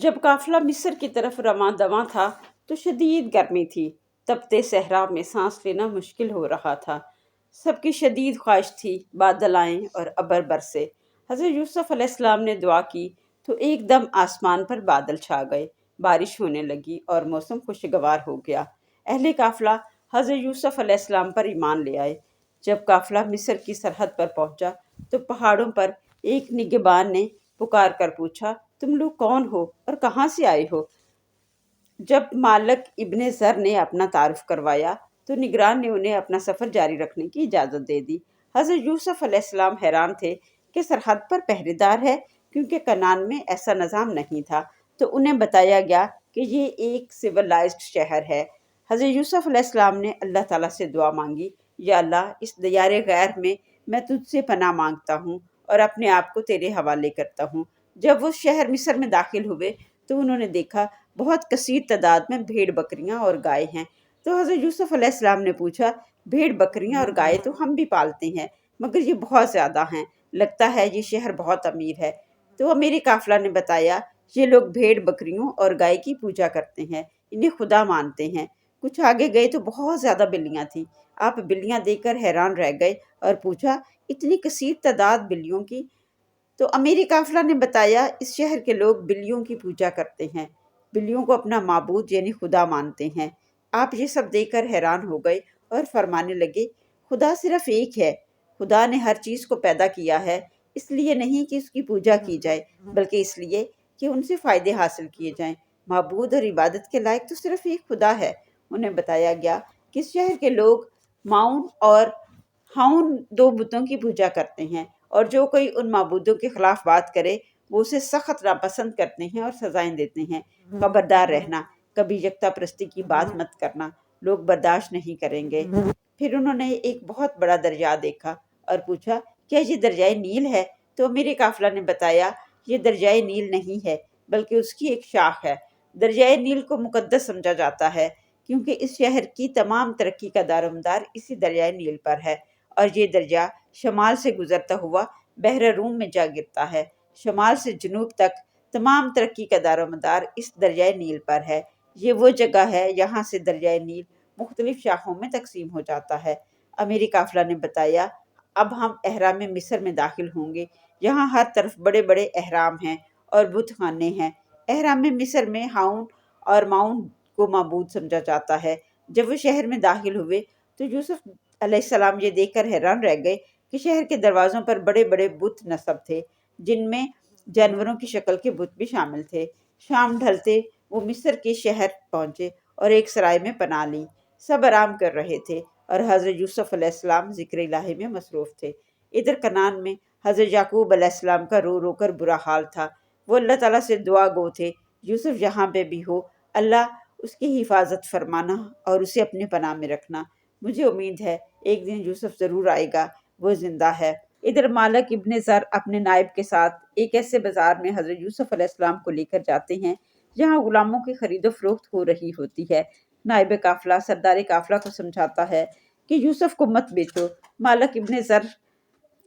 جب قافلہ مصر کی طرف رواں دواں تھا تو شدید گرمی تھی۔ تپتے صحرا میں سانس لینا مشکل ہو رہا تھا۔ سب کی شدید خواہش تھی بادل آئیں اور ابر برسے۔ حضرت یوسف علیہ السلام نے دعا کی تو ایک دم آسمان پر بادل چھا گئے، بارش ہونے لگی اور موسم خوشگوار ہو گیا۔ اہل قافلہ حضرت یوسف علیہ السلام پر ایمان لے آئے۔ جب قافلہ مصر کی سرحد پر پہنچا تو پہاڑوں پر ایک نگہبان نے پکار کر پوچھا، تم لوگ کون ہو اور کہاں سے آئے ہو؟ جب مالک ابن زر نے اپنا تعارف کروایا تو نگران نے انہیں اپنا سفر جاری رکھنے کی اجازت دے دی۔ حضرت یوسف علیہ السلام حیران تھے کہ سرحد پر پہرے دار ہے، کیونکہ کنعان میں ایسا نظام نہیں تھا، تو انہیں بتایا گیا کہ یہ ایک سویلائزڈ شہر ہے۔ حضرت یوسف علیہ السلام نے اللہ تعالیٰ سے دعا مانگی، یا اللہ، اس دیار غیر میں تجھ سے پناہ مانگتا ہوں اور اپنے آپ کو تیرے حوالے کرتا ہوں۔ جب وہ شہر مصر میں داخل ہوئے تو انہوں نے دیکھا بہت کثیر تعداد میں بھیڑ بکریاں اور گائے ہیں۔ تو حضرت یوسف علیہ السلام نے پوچھا، بھیڑ بکریاں اور گائے تو ہم بھی پالتے ہیں، مگر یہ بہت زیادہ ہیں، لگتا ہے یہ شہر بہت امیر ہے۔ تو میرے قافلہ نے بتایا، یہ لوگ بھیڑ بکریوں اور گائے کی پوجا کرتے ہیں، انہیں خدا مانتے ہیں۔ کچھ آگے گئے تو بہت زیادہ بلیاں تھیں۔ آپ بلیاں دیکھ کر حیران رہ گئے اور پوچھا، اتنی کثیر تعداد بلیوں کی؟ تو امیری قافلہ نے بتایا، اس شہر کے لوگ بلیوں کی پوجا کرتے ہیں، بلیوں کو اپنا معبود یعنی خدا مانتے ہیں۔ آپ یہ سب دیکھ کر حیران ہو گئے اور فرمانے لگے، خدا صرف ایک ہے۔ خدا نے ہر چیز کو پیدا کیا ہے، اس لیے نہیں کہ اس کی پوجا کی جائے، بلکہ اس لیے کہ ان سے فائدے حاصل کیے جائیں۔ معبود اور عبادت کے لائق تو صرف ایک خدا ہے۔ انہیں بتایا گیا کہ اس شہر کے لوگ ماؤن اور ہاؤن دو بتوں کی پوجا کرتے ہیں، اور جو کوئی ان معبودوں کے خلاف بات کرے وہ اسے سخت ناپسند کرتے ہیں اور سزائیں دیتے ہیں۔ خبردار رہنا، کبھی یکتا پرستی کی بات مت کرنا، لوگ برداشت نہیں کریں گے۔ پھر انہوں نے ایک بہت بڑا دریا دیکھا اور پوچھا، کیا یہ دریائے نیل ہے؟ تو میرے قافلہ نے بتایا، یہ دریائے نیل نہیں ہے، بلکہ اس کی ایک شاخ ہے۔ دریائے نیل کو مقدس سمجھا جاتا ہے، کیونکہ اس شہر کی تمام ترقی کا دار و مدار اسی دریائے نیل پر ہے، اور یہ دریا شمال سے گزرتا ہوا بحر روم میں جا گرتا ہے۔ شمال سے جنوب تک تمام ترقی کا دار و مدار اس دریائے نیل پر ہے۔ یہ وہ جگہ ہے یہاں سے دریائے نیل مختلف شاخوں میں تقسیم ہو جاتا ہے۔ امیری قافلہ نے بتایا، اب ہم احرام مصر میں داخل ہوں گے۔ یہاں ہر طرف بڑے بڑے احرام ہیں اور بت خانے ہیں۔ احرام مصر میں ہاؤن اور ماؤن کو معبود سمجھا جاتا ہے۔ جب وہ شہر میں داخل ہوئے تو یوسف علیہ السلام یہ دیکھ کر حیران رہ گئے کہ شہر کے دروازوں پر بڑے بڑے بت نصب تھے، جن میں جانوروں کی شکل کے بت بھی شامل تھے۔ شام ڈھلتے وہ مصر کے شہر پہنچے اور ایک سرائے میں پناہ لی۔ سب آرام کر رہے تھے اور حضرت یوسف علیہ السلام ذکر الہی میں مصروف تھے۔ ادھر کنعان میں حضرت یعقوب علیہ السلام کا رو رو کر برا حال تھا۔ وہ اللہ تعالیٰ سے دعا گو تھے، یوسف جہاں پہ بھی ہو، اللہ اس کی حفاظت فرمانا اور اسے اپنے پناہ میں رکھنا۔ مجھے امید ہے ایک دن یوسف ضرور آئے گا، وہ زندہ ہے۔ ادھر مالک ابن زر اپنے نائب کے ساتھ ایک ایسے بازار میں حضرت یوسف علیہ السلام کو لے کر جاتے ہیں جہاں غلاموں کی خرید و فروخت ہو رہی ہوتی ہے۔ نائب قافلہ سردار قافلہ کو سمجھاتا ہے کہ یوسف کو مت بیچو۔ مالک ابن زر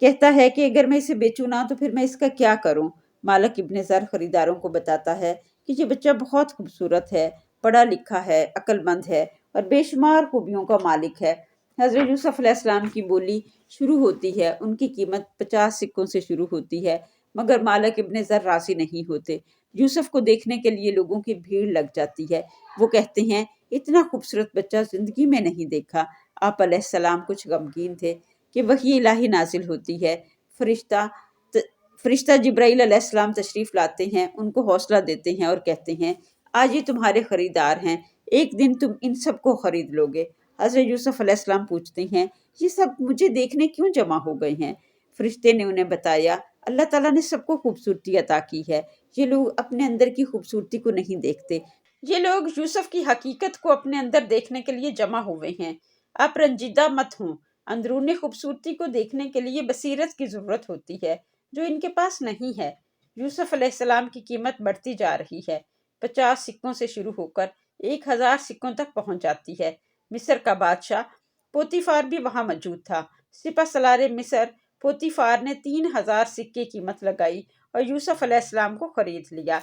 کہتا ہے کہ اگر میں اسے بیچوں نہ تو پھر میں اس کا کیا کروں؟ مالک ابن زر خریداروں کو بتاتا ہے کہ یہ بچہ بہت خوبصورت ہے، پڑھا لکھا ہے، عقل مند ہے اور بے شمار خوبیوں کا مالک ہے۔ حضرت یوسف علیہ السلام کی بولی شروع ہوتی ہے، ان کی قیمت 50 سکوں سے شروع ہوتی ہے، مگر مالک ابن زر راضی نہیں ہوتے۔ یوسف کو دیکھنے کے لیے لوگوں کی بھیڑ لگ جاتی ہے۔ وہ کہتے ہیں، اتنا خوبصورت بچہ زندگی میں نہیں دیکھا۔ آپ علیہ السلام کچھ غمگین تھے کہ وحی الہی نازل ہوتی ہے۔ فرشتہ جبرائیل علیہ السلام تشریف لاتے ہیں، ان کو حوصلہ دیتے ہیں اور کہتے ہیں، آج یہ تمہارے خریدار ہیں، ایک دن تم ان سب کو خرید لو گے۔ حضرت یوسف علیہ السلام پوچھتے ہیں، یہ سب مجھے دیکھنے کیوں جمع ہو گئے ہیں؟ فرشتے نے انہیں بتایا، اللہ تعالیٰ نے سب کو خوبصورتی عطا کی ہے، یہ لوگ اپنے اندر کی خوبصورتی کو نہیں دیکھتے۔ یہ لوگ یوسف کی حقیقت کو اپنے اندر دیکھنے کے لیے جمع ہوئے ہیں۔ آپ رنجیدہ مت ہوں، اندرونی خوبصورتی کو دیکھنے کے لیے بصیرت کی ضرورت ہوتی ہے، جو ان کے پاس نہیں ہے۔ یوسف علیہ السلام کی قیمت بڑھتی جا رہی ہے، 50 سکوں سے شروع ہو کر 1000 سکوں تک پہنچ جاتی ہے۔ مصر کا بادشاہ پوتیفار بھی وہاں موجود تھا۔ سپہ سالار مصر پوتیفار نے 3000 سکے قیمت لگائی اور یوسف علیہ السلام کو خرید لیا۔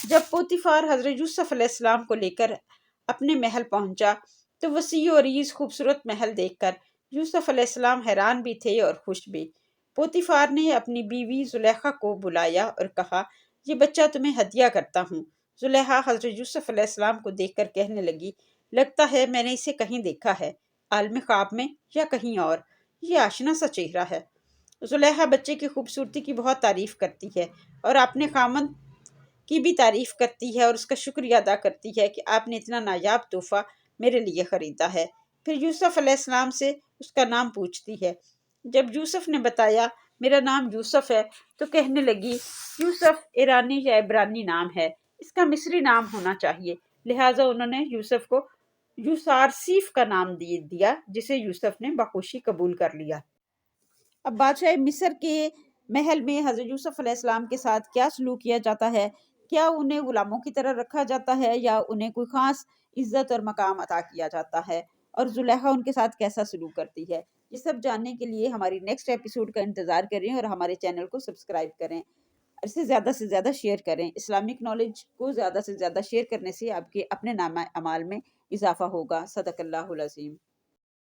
جب پوتیفار حضرت یوسف علیہ السلام کو لے کر اپنے محل پہنچا تو وسیع و عریض خوبصورت محل دیکھ کر یوسف علیہ السلام حیران بھی تھے اور خوش بھی۔ پوتیفار نے اپنی بیوی زلیخا کو بلایا اور کہا، یہ بچہ تمہیں ہدیہ کرتا ہوں۔ زلیخا حضرت یوسف علیہ السلام کو دیکھ کر کہنے لگی، لگتا ہے میں نے اسے کہیں دیکھا ہے، عالم خواب میں یا کہیں اور، یہ آشنا سا چہرہ ہے۔ زلیخا بچے کی خوبصورتی کی بہت تعریف کرتی ہے اور اپنے خامند کی بھی تعریف کرتی ہے اور اس کا شکریہ ادا کرتی ہے کہ آپ نے اتنا نایاب تحفہ میرے لیے خریدا ہے۔ پھر یوسف علیہ السلام سے اس کا نام پوچھتی ہے۔ جب یوسف نے بتایا میرا نام یوسف ہے تو کہنے لگی، یوسف ایرانی یا عبرانی نام ہے، اس کا مصری نام ہونا چاہیے۔ لہٰذا انہوں نے یوسف کو یوسارسیف کا نام دیا، جسے یوسف نے بخوشی قبول کر لیا۔ اب بادشاہ مصر کے محل میں حضرت یوسف علیہ السلام کے ساتھ کیا سلوک کیا جاتا ہے؟ کیا انہیں غلاموں کی طرح رکھا جاتا ہے یا انہیں کوئی خاص عزت اور مقام عطا کیا جاتا ہے؟ اور زلیخا ان کے ساتھ کیسا سلوک کرتی ہے؟ یہ سب جاننے کے لیے ہماری نیکسٹ ایپیسوڈ کا انتظار کریں اور ہمارے چینل کو سبسکرائب کریں، اسے زیادہ سے زیادہ شیئر کریں۔ اسلامک نالج کو زیادہ سے زیادہ شیئر کرنے سے آپ کے اپنے نامہ اعمال میں اضافہ ہوگا۔ صدق اللہ العظیم۔